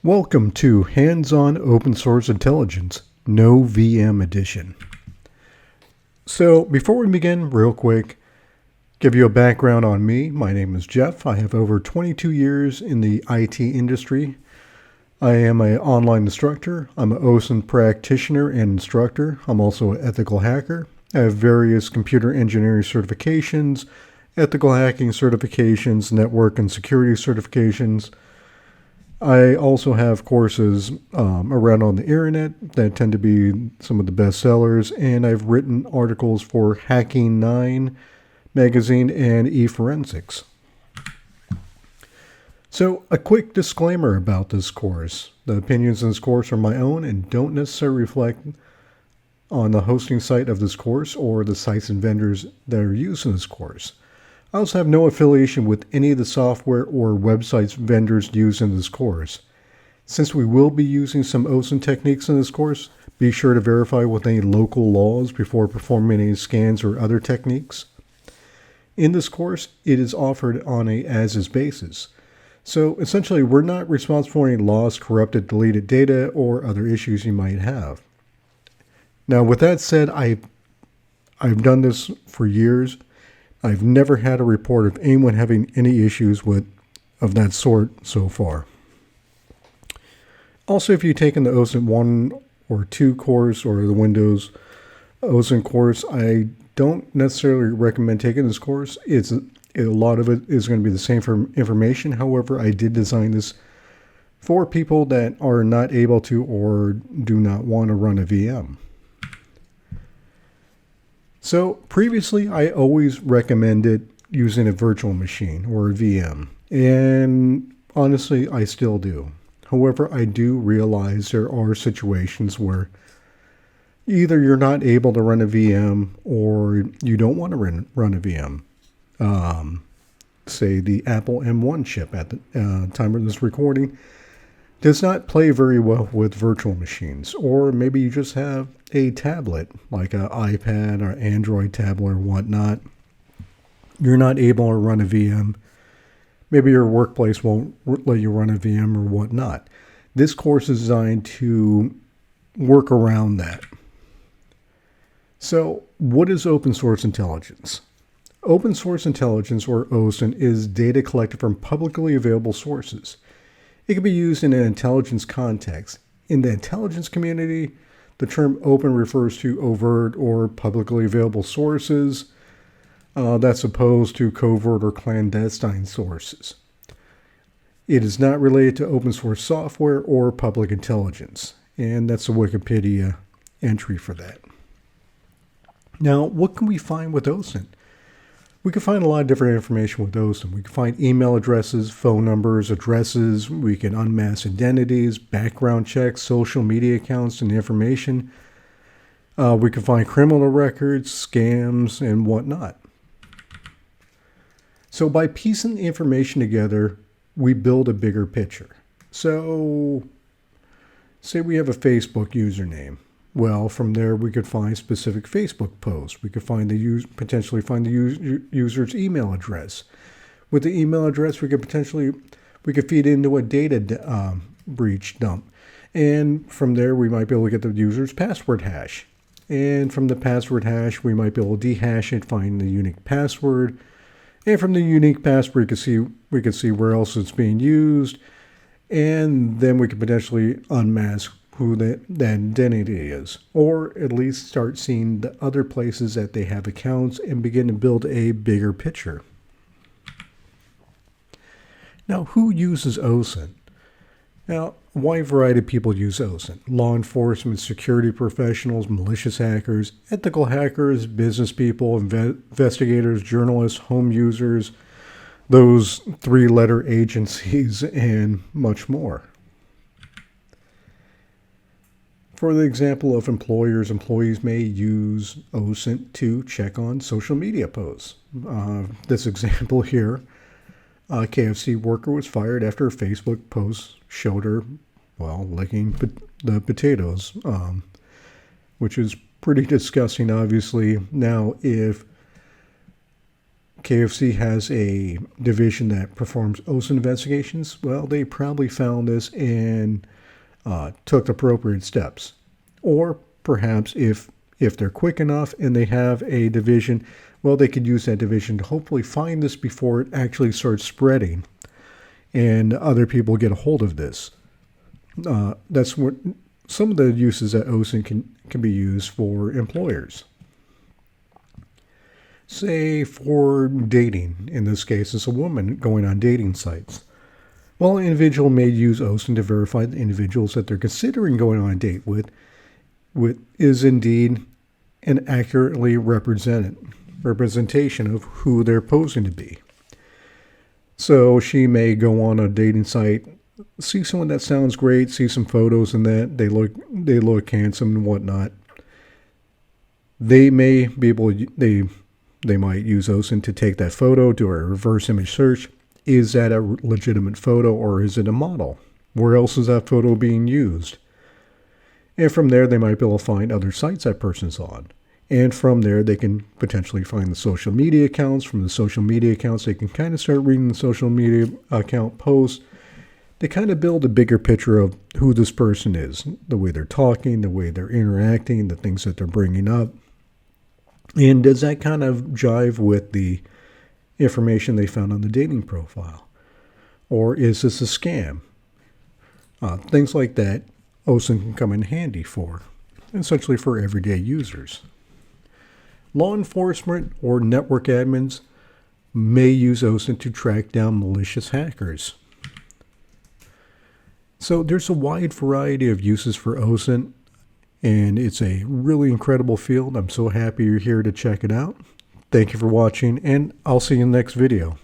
Welcome to Hands-on Open Source Intelligence, No VM Edition. So before we begin, real quick, give you a background on me. My name is Jeff. I have over 22 years in the IT industry. I am an online instructor. I'm an OSINT practitioner and instructor. I'm also an ethical hacker. I have various computer engineering certifications, ethical hacking certifications, network and security certifications. I also have courses around on the internet that tend to be some of the best sellers, and I've written articles for Hacking 9 magazine and eForensics. So a quick disclaimer about this course. The opinions in this course are my own and don't necessarily reflect on the hosting site of this course or the sites and vendors that are used in this course. I also have no affiliation with any of the software or websites vendors used in this course. Since we will be using some OSINT techniques in this course, be sure to verify with any local laws before performing any scans or other techniques. In this course, it is offered on a as-is basis. So essentially, we're not responsible for any lost, corrupted, deleted data or other issues you might have. Now, with that said, I've done this for years. I've never had a report of anyone having any issues of that sort so far. Also, if you've taken the OSINT 1 or 2 course or the Windows OSINT course, I don't necessarily recommend taking this course. A lot of it is going to be the same information. However, I did design this for people that are not able to or do not want to run a VM. So previously, I always recommended using a virtual machine or a VM, and honestly, I still do. However, I do realize there are situations where either you're not able to run a VM or you don't want to run a VM. Say the Apple M1 chip at the time of this recording does not play very well with virtual machines, or maybe you just have a tablet like an iPad or Android tablet or whatnot. You're not able to run a VM. Maybe your workplace won't let you run a VM or whatnot. This course is designed to work around that. So, what is open source intelligence? Open source intelligence, or OSINT, is data collected from publicly available sources. It can be used in an intelligence context. In the intelligence community, the term open refers to overt or publicly available sources. That's opposed to covert or clandestine sources. It is not related to open source software or public intelligence, and that's a Wikipedia entry for that. Now, what can we find with OSINT? We can find a lot of different information with OSINT. We can find email addresses, phone numbers, addresses. We can unmask identities, background checks, social media accounts, and information. We can find criminal records, scams, and whatnot. So by piecing the information together, we build a bigger picture. So say we have a Facebook username. Well, from there we could find specific Facebook posts. We could find potentially find the user's email address. With the email address, we could feed into a data breach dump, and from there we might be able to get the user's password hash. And from the password hash, we might be able to dehash it, find the unique password, and from the unique password, we could see where else it's being used, and then we could potentially unmask who that identity is, or at least start seeing the other places that they have accounts and begin to build a bigger picture. Now, who uses OSINT? Now, a wide variety of people use OSINT. Law enforcement, security professionals, malicious hackers, ethical hackers, business people, investigators, journalists, home users, those three-letter agencies, and much more. For the example of employees may use OSINT to check on social media posts. This example here, a KFC worker was fired after a Facebook post showed her, licking the potatoes, which is pretty disgusting, obviously. Now, if KFC has a division that performs OSINT investigations. Well, they probably found this and took appropriate steps. Or perhaps if they're quick enough and they have a division, well, they could use that division to hopefully find this before it actually starts spreading and other people get a hold of this. That's what some of the uses that OSINT can be used for employers. Say for dating, in this case, it's a woman going on dating sites. Well, an individual may use OSINT to verify the individuals that they're considering going on a date with is indeed an accurately representation of who they're posing to be. So she may go on a dating site, see someone that sounds great, see some photos and that they look handsome and whatnot. They may be able they might use OSINT to take that photo, do a reverse image search. Is that a legitimate photo or is it a model? Where else is that photo being used? And from there, they might be able to find other sites that person's on. And from there, they can potentially find the social media accounts. From the social media accounts, they can kind of start reading the social media account posts. They kind of build a bigger picture of who this person is, the way they're talking, the way they're interacting, the things that they're bringing up. And does that kind of jive with the information they found on the dating profile? Or is this a scam? Things like that, OSINT can come in handy for, essentially for everyday users. Law enforcement or network admins may use OSINT to track down malicious hackers. So there's a wide variety of uses for OSINT, and it's a really incredible field. I'm so happy you're here to check it out. Thank you for watching, and I'll see you in the next video.